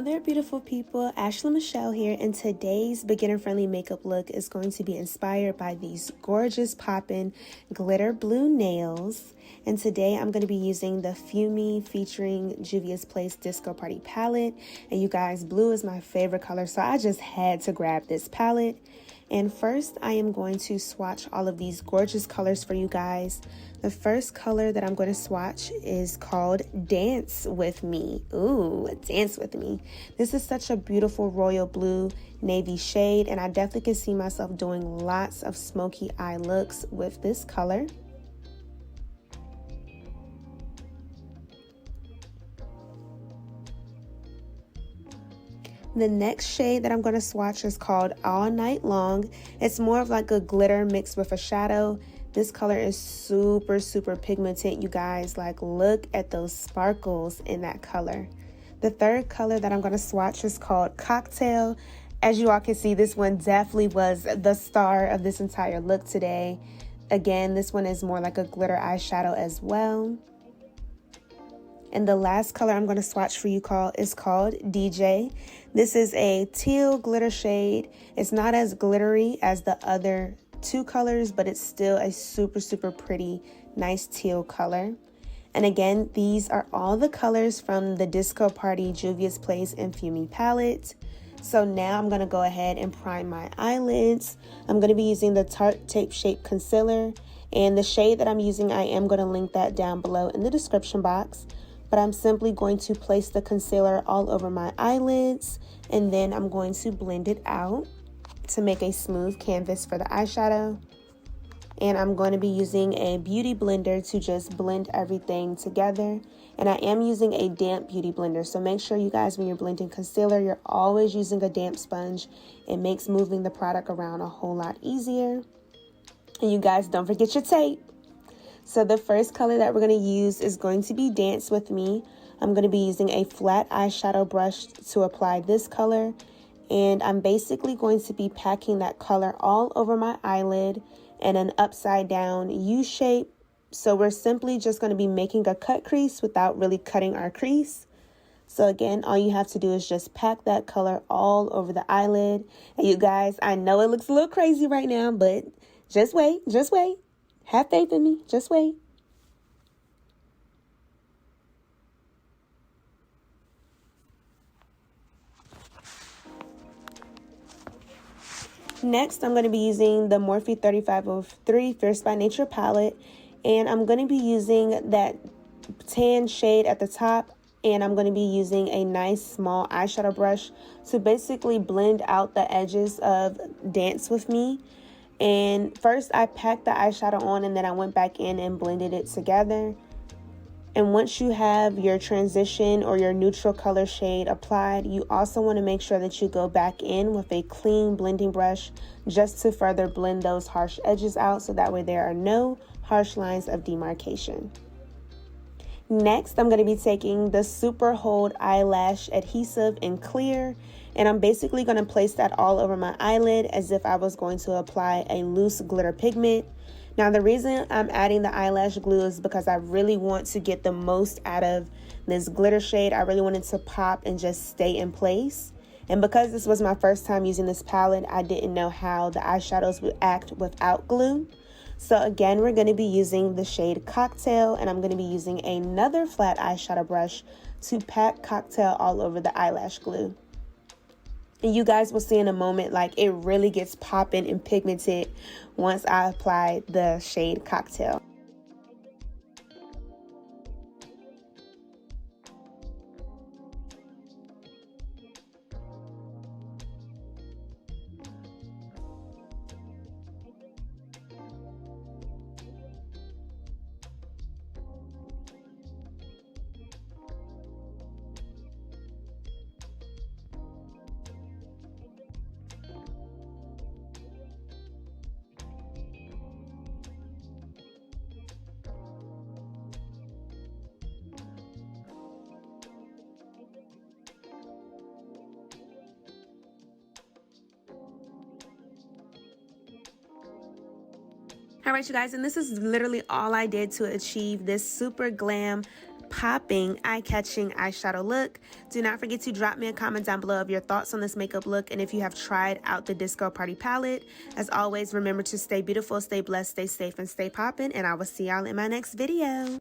Hello there, beautiful people. Ashley Michelle here, and today's beginner-friendly makeup look is going to be inspired by these gorgeous poppin' glitter blue nails. And today I'm going to be using the Fumi featuring Juvia's Place Disco Party palette. And you guys, blue is my favorite color, so I just had to grab this palette. And first, I am going to swatch all of these gorgeous colors for you guys. The first color that I'm going to swatch is called Dance With Me. Ooh, Dance With Me. This is such a beautiful royal blue navy shade, and I definitely can see myself doing lots of smoky eye looks with this color. The next shade that I'm going to swatch is called All Night Long. It's more of like a glitter mixed with a shadow. This color is super pigmented, you guys. Like, look at those sparkles in that color. The third color that I'm going to swatch is called Cocktail. As you all can see, this one definitely was the star of this entire look today. Again, this one is more like a glitter eyeshadow as well. And the last color I'm going to swatch for you is called DJ. This is a teal glitter shade. It's not as glittery as the other two colors, but it's still a super pretty, nice teal color. And again, these are all the colors from the Disco Party Juvia's Place and Fumi palette. So now I'm going to go ahead and prime my eyelids. I'm going to be using the Tarte Tape Shape Concealer. And the shade that I'm using, I am going to link that down below in the description box. But I'm simply going to place the concealer all over my eyelids, and then I'm going to blend it out to make a smooth canvas for the eyeshadow. And I'm going to be using a beauty blender to just blend everything together. And I am using a damp beauty blender, so make sure you guys, when you're blending concealer, you're always using a damp sponge. It makes moving the product around a whole lot easier. And you guys, don't forget your tape. So the first color that we're going to use is going to be Dance With Me. I'm going to be using a flat eyeshadow brush to apply this color. And I'm basically going to be packing that color all over my eyelid in an upside down U shape. So we're simply just going to be making a cut crease without really cutting our crease. So again, all you have to do is just pack that color all over the eyelid. And you guys, I know it looks a little crazy right now, but just wait, just wait. Have faith in me. Just wait. Next, I'm going to be using the Morphe 3503 Fierce by Nature palette. And I'm going to be using that tan shade at the top. And I'm going to be using a nice small eyeshadow brush to basically blend out the edges of Dance With Me. And first I packed the eyeshadow on, and then I went back in and blended it together. And once you have your transition or your neutral color shade applied, you also want to make sure that you go back in with a clean blending brush just to further blend those harsh edges out, so that way there are no harsh lines of demarcation. Next, I'm going to be taking the Super Hold Eyelash Adhesive in clear, and I'm basically going to place that all over my eyelid as if I was going to apply a loose glitter pigment. Now, the reason I'm adding the eyelash glue is because I really want to get the most out of this glitter shade. I really want it to pop and just stay in place. And because this was my first time using this palette, I didn't know how the eyeshadows would act without glue. So again, we're going to be using the shade Cocktail, and I'm going to be using another flat eyeshadow brush to pack Cocktail all over the eyelash glue. And you guys will see in a moment, like, it really gets popping and pigmented once I apply the shade Cocktail. All right, you guys, and this is literally all I did to achieve this super glam popping, eye-catching eyeshadow look. Do not forget to drop me a comment down below of your thoughts on this makeup look and if you have tried out the Disco Party palette. As always, remember to stay beautiful, stay blessed, stay safe, and stay popping, and I will see y'all in my next video.